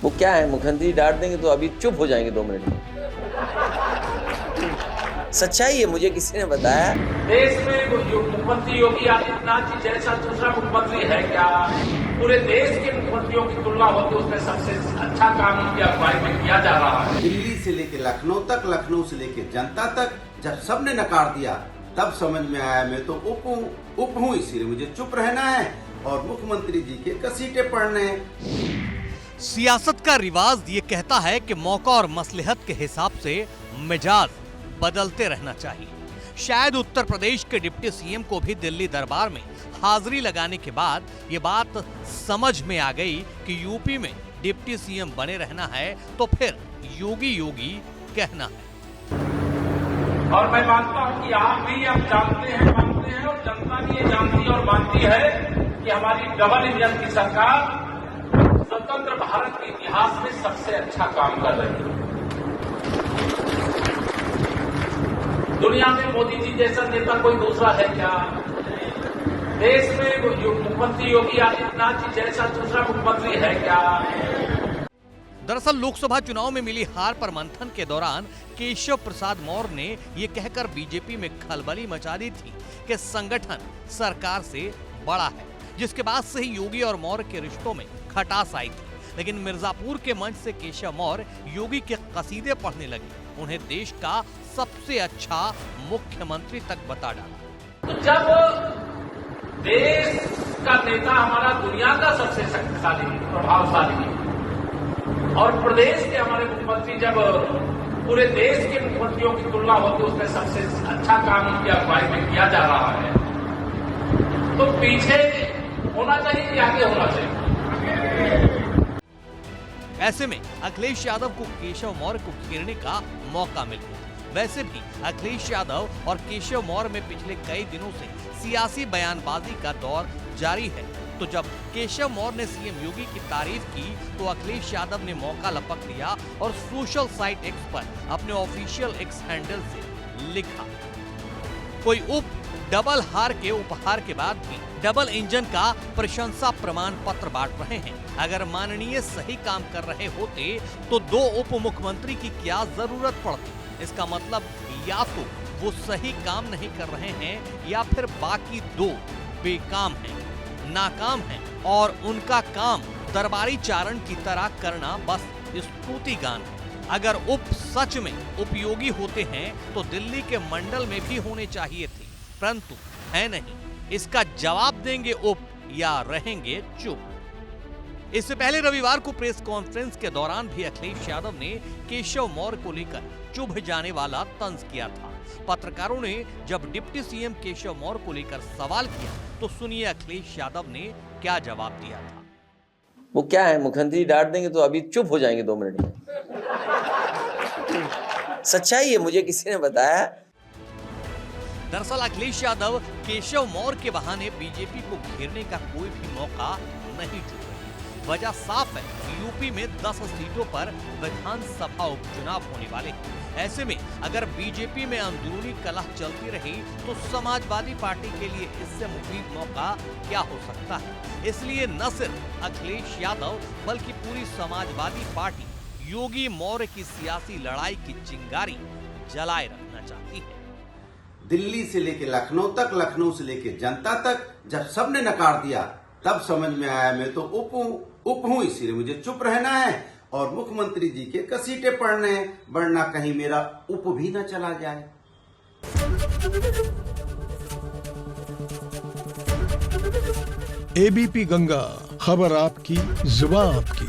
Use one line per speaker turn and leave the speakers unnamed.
वो क्या है, मुख्यमंत्री डांट देंगे तो अभी चुप हो जाएंगे 2 मिनट में। सच्चाई है, मुझे किसी ने बताया।
देश में मुख्यमंत्री योगी आदित्यनाथ जी जैसा दूसरा मुख्यमंत्री है क्या? पूरे देश के मुख्यमंत्रियों की तुलना होती है, उसमें सबसे अच्छा काम उनकी अगुवाई में किया जा रहा है।
दिल्ली से लेके लखनऊ तक, लखनऊ से लेके जनता तक जब सबने नकार दिया तब समझ में आया मैं तो उप हूँ, इसीलिए मुझे चुप रहना है और मुख्यमंत्री जी के कसीटे पढ़ने हैं।
सियासत का रिवाज ये कहता है कि मौका और मसलहत के हिसाब से मिजाज बदलते रहना चाहिए। शायद उत्तर प्रदेश के डिप्टी सीएम को भी दिल्ली दरबार में हाजिरी लगाने के बाद ये बात समझ में आ गई कि यूपी में डिप्टी सीएम बने रहना है तो फिर योगी योगी कहना है।
और मैं मानता हूं कि आप भी अब जानते हैं, मानते हैं और जनता भी ये जानती और मानती है कि हमारी डबल इंजन की सरकार स्वतंत्र भारत के इतिहास में सबसे अच्छा काम कर रही है। दुनिया में मोदी जी जैसा नेता कोई दूसरा है क्या? देश में मुख्यमंत्री योगी आदित्यनाथ जी जैसा दूसरा मुख्यमंत्री है क्या?
दरअसल लोकसभा चुनाव में मिली हार पर मंथन के दौरान केशव प्रसाद मौर्य ने ये कहकर बीजेपी में खलबली मचा दी थी कि संगठन सरकार से बड़ा है, जिसके बाद से ही योगी और मौर्य के रिश्तों में खटास आई थी। लेकिन मिर्जापुर के मंच से केशव मौर्य योगी के कसीदे पढ़ने लगे, उन्हें देश का सबसे अच्छा मुख्यमंत्री तक बता डाला।
तो जब देश का नेता हमारा दुनिया का सबसे शक्तिशाली प्रभावशाली और प्रदेश के हमारे मुख्यमंत्री जब पूरे देश के मुख्यमंत्रियों की तुलना होती है, उसमें सबसे अच्छा काम उनकी अगुवाई में किया जा रहा है, तो पीछे होना चाहिए कि आगे होना चाहिए?
ऐसे में अखिलेश यादव को केशव मौर्य को घेरने का मौका मिल गया। वैसे भी अखिलेश यादव और केशव मौर्य में पिछले कई दिनों से सियासी बयानबाजी का दौर जारी है। तो जब केशव मौर्य ने सीएम योगी की तारीफ की तो अखिलेश यादव ने मौका लपक लिया और सोशल साइट एक्स पर अपने ऑफिशियल एक्स हैंडल से लिखा, कोई डबल हार के उपहार के बाद भी डबल इंजन का प्रशंसा प्रमाण पत्र बांट रहे हैं। अगर माननीय सही काम कर रहे होते तो 2 उप मुख्यमंत्री की क्या जरूरत पड़ती? इसका मतलब या तो वो सही काम नहीं कर रहे हैं या फिर बाकी 2 बेकाम हैं, नाकाम हैं और उनका काम दरबारी चारण की तरह करना बस स्तुति गान है। अगर उप सच में उपयोगी होते हैं तो दिल्ली के मंडल में भी होने चाहिए थे, परंतु है नहीं। इसका जवाब देंगे उप या रहेंगे चुप। इससे पहले रविवार को प्रेस कॉन्फ्रेंस के दौरान भी अखिलेश यादव ने केशव मौर्य को लेकर चुभ जाने वाला तंज किया था। पत्रकारों ने जब डिप्टी सीएम केशव मौर्य को लेकर सवाल किया तो सुनिए अखिलेश यादव ने क्या जवाब दिया था।
वो क्या है, मुख्यमंत्री डांट देंगे तो अभी चुप हो जाएंगे 2 मिनट में। सच्चाई है, मुझे किसी ने बताया।
दरअसल अखिलेश यादव केशव मौर्य के बहाने बीजेपी को घेरने का कोई भी मौका नहीं चुन रहे। वजह साफ है, यूपी में 10 सीटों पर विधानसभा उपचुनाव होने वाले हैं। ऐसे में अगर बीजेपी में अंदरूनी कलह चलती रही तो समाजवादी पार्टी के लिए इससे मुफीद मौका क्या हो सकता है। इसलिए न सिर्फ अखिलेश यादव बल्कि पूरी समाजवादी पार्टी योगी मौर्य की सियासी लड़ाई की चिंगारी जलाए रखना चाहती है।
दिल्ली से लेके लखनऊ तक, लखनऊ से लेके जनता तक जब सबने नकार दिया तब समझ में आया मैं तो उप हूँ, इसीलिए मुझे चुप रहना है और मुख्यमंत्री जी के कसीटे पढ़ने हैं, वरना कहीं मेरा उप भी न चला जाए।
एबीपी गंगा, खबर आपकी, जुबान आपकी।